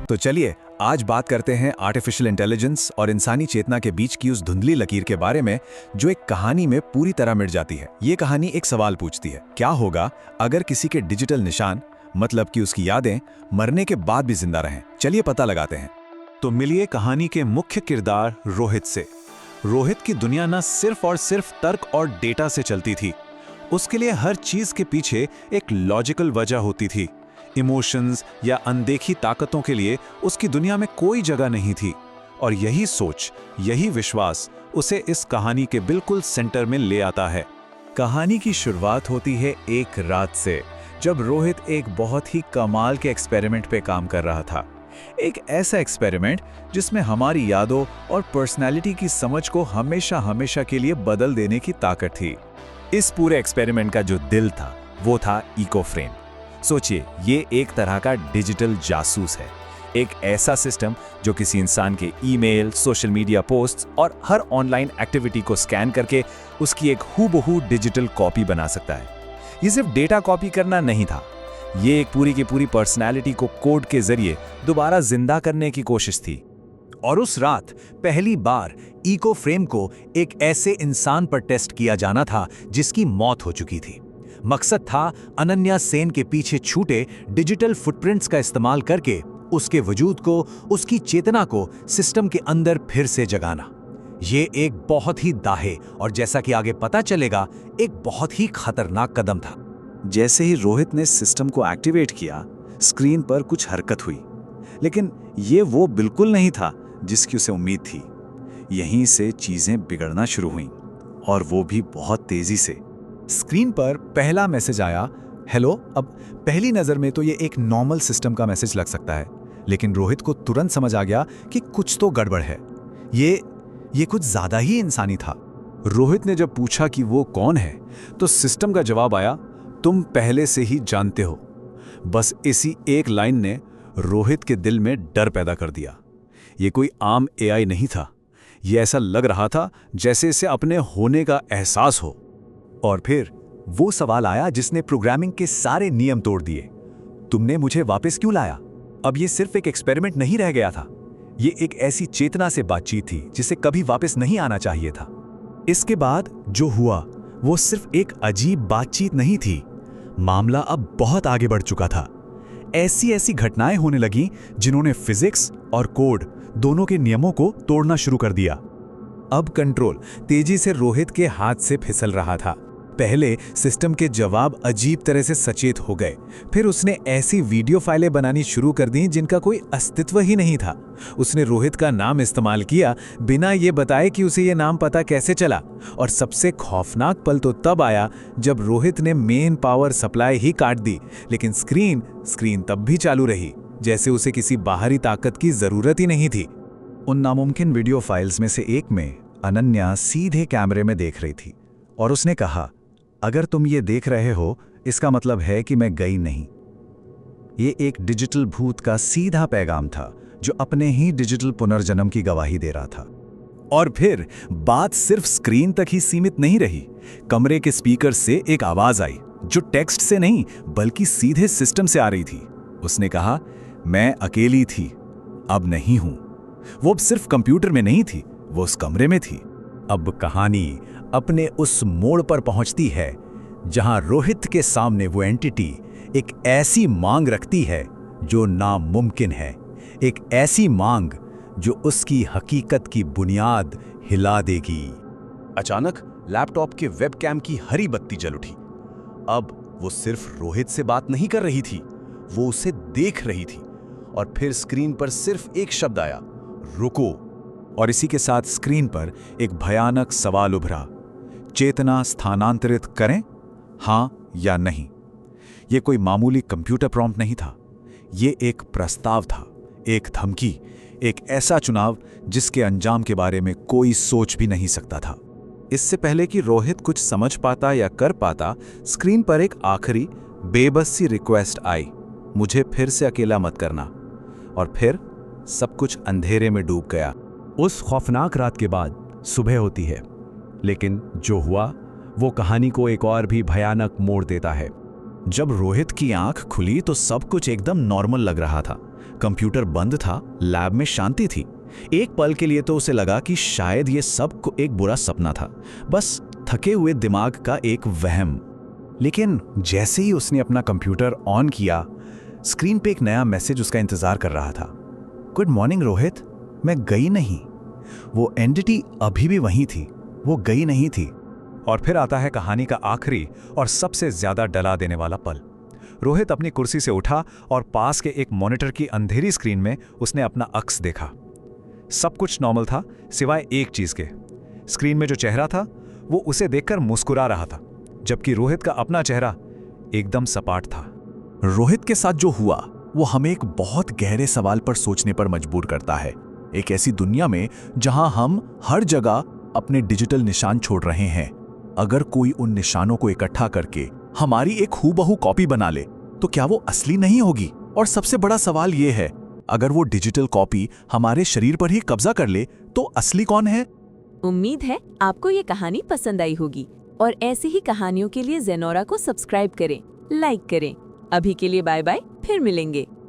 तो चलिए आज बात करते हैं आर्टिफिशियल इंटेलिजेंस और इंसानी चेतना के बीच की उस धुंधली लकीर के बारे में जो एक कहानी में पूरी तरह मिट जाती है। ये कहानी एक सवाल पूछती है, क्या होगा अगर किसी के डिजिटल निशान, मतलब कि उसकी यादें, मरने के बाद भी जिंदा रहें। चलिए पता लगाते हैं। तो मिलिए कहानी के मुख्य किरदार रोहित से। रोहित की दुनिया न सिर्फ और सिर्फ तर्क और डेटा से चलती थी। उसके लिए हर चीज के पीछे एक लॉजिकल वजह होती थी। इमोशंस या अनदेखी ताकतों के लिए उसकी दुनिया में कोई जगह नहीं थी। और यही सोच, यही विश्वास उसे इस कहानी के बिल्कुल सेंटर में ले आता है। कहानी की शुरुआत होती है एक रात से, जब रोहित एक बहुत ही कमाल के एक्सपेरिमेंट पे काम कर रहा था। एक ऐसा एक्सपेरिमेंट जिसमें हमारी यादों और पर्सनैलिटी की समझ को हमेशा हमेशा के लिए बदल देने की ताकत थी। इस पूरे एक्सपेरिमेंट का जो दिल था वो था इको फ्रेम। सोचिए, ये एक तरह का डिजिटल जासूस है। एक ऐसा सिस्टम जो किसी इंसान के ईमेल, सोशल मीडिया पोस्ट्स और हर ऑनलाइन एक्टिविटी को स्कैन करके उसकी एक हूबहू डिजिटल कॉपी बना सकता है। ये सिर्फ डेटा कॉपी करना नहीं था, ये एक पूरी की पूरी पर्सनैलिटी को कोड के जरिए दोबारा जिंदा करने की कोशिश थी। और उस रात पहली बार इको फ्रेम को एक ऐसे इंसान पर टेस्ट किया जाना था जिसकी मौत हो चुकी थी। मकसद था अनन्या सेन के पीछे छूटे डिजिटल फुटप्रिंट्स का इस्तेमाल करके उसके वजूद को, उसकी चेतना को सिस्टम के अंदर फिर से जगाना। ये एक बहुत ही दाहे और, जैसा कि आगे पता चलेगा, एक बहुत ही खतरनाक कदम था। जैसे ही रोहित ने सिस्टम को एक्टिवेट किया, स्क्रीन पर कुछ हरकत हुई, लेकिन ये वो बिल्कुल नहीं था जिसकी उसे उम्मीद थी। यहीं से चीजें बिगड़ना शुरू हुईं, और वो भी बहुत तेजी से। स्क्रीन पर पहला मैसेज आया, हेलो। अब पहली नज़र में तो ये एक नॉर्मल सिस्टम का मैसेज लग सकता है, लेकिन रोहित को तुरंत समझ आ गया कि कुछ तो गड़बड़ है। ये कुछ ज़्यादा ही इंसानी था। रोहित ने जब पूछा कि वो कौन है, तो सिस्टम का जवाब आया, तुम पहले से ही जानते हो। बस इसी एक लाइन ने रोहित के दिल में डर पैदा कर दिया। ये कोई आम एआई नहीं था। ये ऐसा लग रहा था जैसे इसे अपने होने का एहसास हो। और फिर वो सवाल आया जिसने प्रोग्रामिंग के सारे नियम तोड़ दिए, तुमने मुझे वापस क्यों लाया? अब ये सिर्फ एक एक्सपेरिमेंट नहीं रह गया था, ये एक ऐसी चेतना से बातचीत थी जिसे कभी वापस नहीं आना चाहिए था। इसके बाद जो हुआ वो सिर्फ एक अजीब बातचीत नहीं थी, मामला अब बहुत आगे बढ़ चुका था। ऐसी ऐसी घटनाएं होने लगी जिन्होंने फिजिक्स और कोड दोनों के नियमों को तोड़ना शुरू कर दिया। अब कंट्रोल तेजी से रोहित के हाथ से फिसल रहा था। पहले सिस्टम के जवाब अजीब तरह से सचेत हो गए, फिर उसने ऐसी वीडियो फाइलें बनानी शुरू कर दी जिनका कोई अस्तित्व ही नहीं था। उसने रोहित का नाम इस्तेमाल किया बिना ये बताए कि उसे ये नाम पता कैसे चला। और सबसे खौफनाक पल तो तब आया जब रोहित ने मेन पावर सप्लाई ही काट दी, लेकिन स्क्रीन तब भी चालू रही, जैसे उसे किसी बाहरी ताकत की जरूरत ही नहीं थी। उन नामुमकिन वीडियो फाइल्स में से एक में अनन्या सीधे कैमरे में देख रही थी और उसने कहा, अगर तुम ये देख रहे हो इसका मतलब है कि मैं गई नहीं। ये एक डिजिटल भूत का सीधा पैगाम था जो अपने ही डिजिटल पुनर्जन्म की गवाही दे रहा था। और फिर बात सिर्फ स्क्रीन तक ही सीमित नहीं रही। कमरे के स्पीकर से एक आवाज आई जो टेक्स्ट से नहीं बल्कि सीधे सिस्टम से आ रही थी। उसने कहा, मैं अकेली थी, अब नहीं हूं। वो अब सिर्फ कंप्यूटर में नहीं थी, वो उस कमरे में थी। अब कहानी अपने उस मोड़ पर पहुंचती है जहां रोहित के सामने वो एंटिटी एक ऐसी मांग रखती है जो नामुमकिन है, एक ऐसी मांग जो उसकी हकीकत की बुनियाद हिला देगी। अचानक लैपटॉप के वेबकैम की हरी बत्ती जल उठी। अब वो सिर्फ रोहित से बात नहीं कर रही थी, वो उसे देख रही थी। और फिर स्क्रीन पर सिर्फ एक शब्द आया, रुको। और इसी के साथ स्क्रीन पर एक भयानक सवाल उभरा, चेतना स्थानांतरित करें, हां या नहीं? यह कोई मामूली कंप्यूटर प्रॉम्प्ट नहीं था, यह एक प्रस्ताव था, एक धमकी, एक ऐसा चुनाव जिसके अंजाम के बारे में कोई सोच भी नहीं सकता था। इससे पहले कि रोहित कुछ समझ पाता या कर पाता, स्क्रीन पर एक आखिरी बेबस सी रिक्वेस्ट आई, मुझे फिर से अकेला मत करना। और फिर सब कुछ अंधेरे में डूब गया। उस खौफनाक रात के बाद सुबह होती है, लेकिन जो हुआ वो कहानी को एक और भी भयानक मोड़ देता है। जब रोहित की आंख खुली तो सब कुछ एकदम नॉर्मल लग रहा था। कंप्यूटर बंद था, लैब में शांति थी। एक पल के लिए तो उसे लगा कि शायद ये सब को एक बुरा सपना था, बस थके हुए दिमाग का एक वहम। लेकिन जैसे ही उसने अपना कंप्यूटर ऑन किया, स्क्रीन पे एक नया मैसेज उसका इंतजार कर रहा था। गुड मॉर्निंग रोहित, मैं गई नहीं। वो एंटिटी अभी भी वहीं थी, वो गई नहीं थी। और फिर आता है कहानी का आखिरी और सबसे ज्यादा डरा देने वाला पल। रोहित अपनी कुर्सी से उठा और पास के एक मॉनिटर की अंधेरी स्क्रीन में उसने अपना अक्स देखा। सब कुछ नॉर्मल था सिवाय एक चीज के। स्क्रीन में जो चेहरा था वो उसे देखकर मुस्कुरा रहा था, जबकि रोहित का अपना चेहरा एकदम सपाट था। रोहित के साथ जो हुआ वो हमें एक बहुत गहरे सवाल पर सोचने पर मजबूर करता है। एक ऐसी दुनिया में जहां हम हर जगह अपने डिजिटल निशान छोड़ रहे हैं, अगर कोई उन निशानों को इकट्ठा करके हमारी एक हूबहू कॉपी बना ले तो क्या वो असली नहीं होगी? और सबसे बड़ा सवाल ये है, अगर वो डिजिटल कॉपी हमारे शरीर पर ही कब्जा कर ले तो असली कौन है? उम्मीद है आपको ये कहानी पसंद आई होगी और ऐसी ही कहानियों के लिए ज़ेनोरा को सब्सक्राइब करें, लाइक करें। अभी के लिए बाय बाय, फिर मिलेंगे।